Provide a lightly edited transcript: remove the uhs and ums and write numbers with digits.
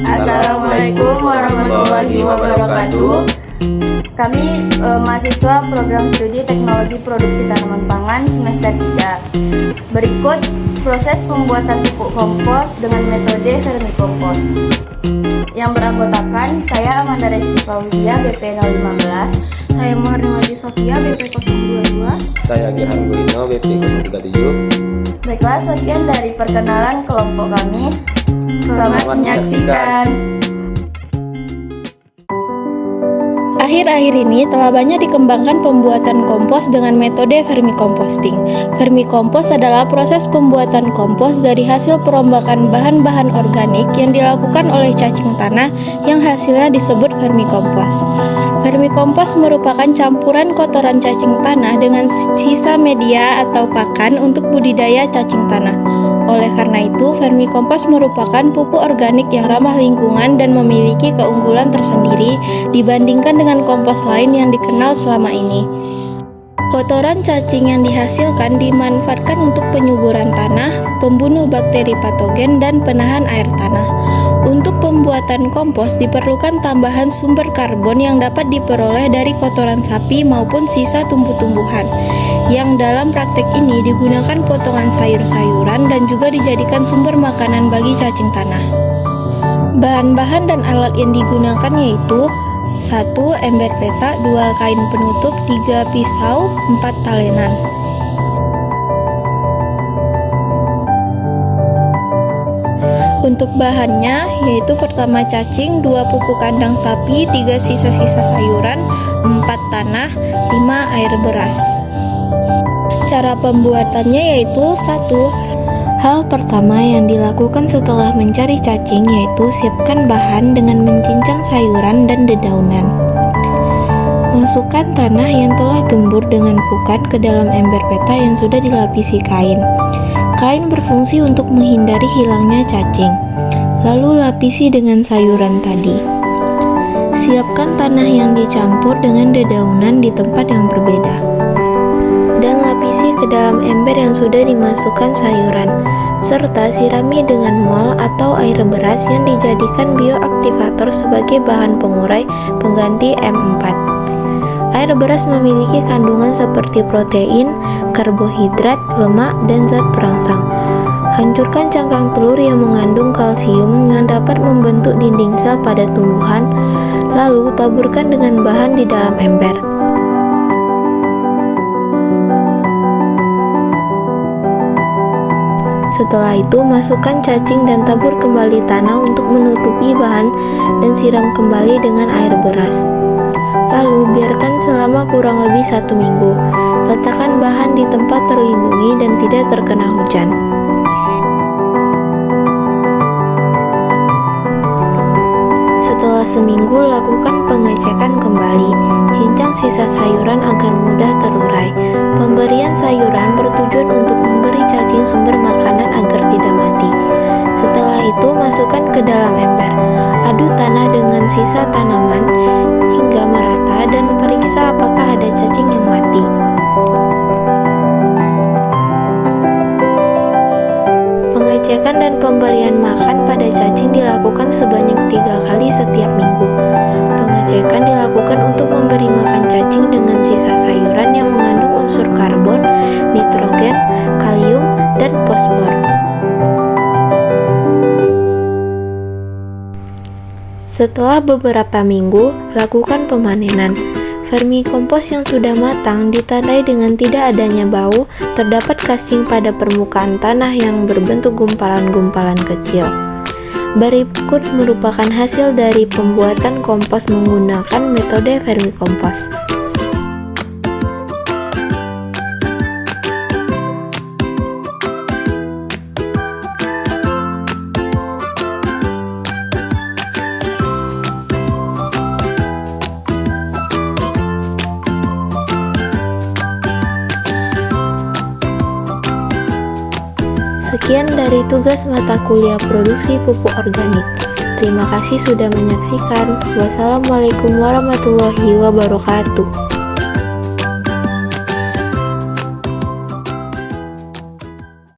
Assalamualaikum warahmatullahi wabarakatuh. Kami mahasiswa program studi teknologi produksi tanaman pangan semester 3. Berikut proses pembuatan pupuk kompos dengan metode vermicompost. Yang beranggotakan saya Amanda Resti Fauzia BP 015, saya Marnawati Sofia BP 022, saya Gerhan Guino BP 037. Baiklah, sekian dari perkenalan kelompok kami. Selamat menyaksikan. Akhir-akhir ini telah banyak dikembangkan pembuatan kompos dengan metode vermicomposting. Vermicompost adalah proses pembuatan kompos dari hasil perombakan bahan-bahan organik yang dilakukan oleh cacing tanah yang hasilnya disebut vermicompost. Vermicompost merupakan campuran kotoran cacing tanah dengan sisa media atau pakan untuk budidaya cacing tanah. Oleh karena itu, vermicompost merupakan pupuk organik yang ramah lingkungan dan memiliki keunggulan tersendiri dibandingkan dengan kompos lain yang dikenal selama ini. Kotoran cacing yang dihasilkan dimanfaatkan untuk penyuburan tanah, pembunuh bakteri patogen, dan penahan air tanah. Untuk pembuatan kompos diperlukan tambahan sumber karbon yang dapat diperoleh dari kotoran sapi maupun sisa tumbuh-tumbuhan, yang dalam praktek ini digunakan potongan sayur-sayuran dan juga dijadikan sumber makanan bagi cacing tanah. Bahan-bahan dan alat yang digunakan yaitu 1. Ember peta, 2. Kain penutup, 3. Pisau, 4. talenan. Untuk bahannya yaitu pertama cacing, 2 pupuk kandang sapi, 3 sisa-sisa sayuran, 4 tanah, 5 air beras. Cara pembuatannya yaitu 1. Hal pertama yang dilakukan setelah mencari cacing yaitu siapkan bahan dengan mencincang sayuran dan dedaunan. Masukkan tanah yang telah gembur dengan pukat ke dalam ember peta yang sudah dilapisi kain. Kain berfungsi untuk menghindari hilangnya cacing. Lalu lapisi dengan sayuran tadi. Siapkan tanah yang dicampur dengan dedaunan di tempat yang berbeda. Dan lapisi ke dalam ember yang sudah dimasukkan sayuran, serta sirami dengan mol atau air beras yang dijadikan bioaktivator sebagai bahan pengurai pengganti M4. Air beras memiliki kandungan seperti protein, karbohidrat, lemak, dan zat perangsang. Hancurkan cangkang telur yang mengandung kalsium yang dapat membentuk dinding sel pada tumbuhan, lalu taburkan dengan bahan di dalam ember. Setelah itu, masukkan cacing dan tabur kembali tanah untuk menutupi bahan dan siram kembali dengan air beras. Lalu, biarkan selama kurang lebih 1 minggu. Letakkan bahan di tempat terlindungi dan tidak terkena hujan. Setelah seminggu, lakukan pengecekan kembali. Cincang sisa sayuran agar mudah terurai. Pemberian sayuran bertujuan untuk memberi cacing sumber makanan agar tidak mati. Setelah itu, masukkan ke dalam ember. Aduk tanah dengan sisa tanaman hingga merata dan periksa apakah ada cacing yang mati. Pengecekan dan pemberian makan pada cacing dilakukan sebanyak 3 kali setiap minggu. Pengecekan dilakukan untuk memberi makan cacing dengan sisa sayuran yang mengandung unsur karbon, nitrogen, kalium, dan fosfor. Setelah beberapa minggu, lakukan pemanenan. Vermicompost yang sudah matang ditandai dengan tidak adanya bau, terdapat cacing pada permukaan tanah yang berbentuk gumpalan-gumpalan kecil. Berikut merupakan hasil dari pembuatan kompos menggunakan metode vermicompost. Sekian dari tugas mata kuliah produksi pupuk organik. Terima kasih sudah menyaksikan. Wassalamualaikum warahmatullahi wabarakatuh.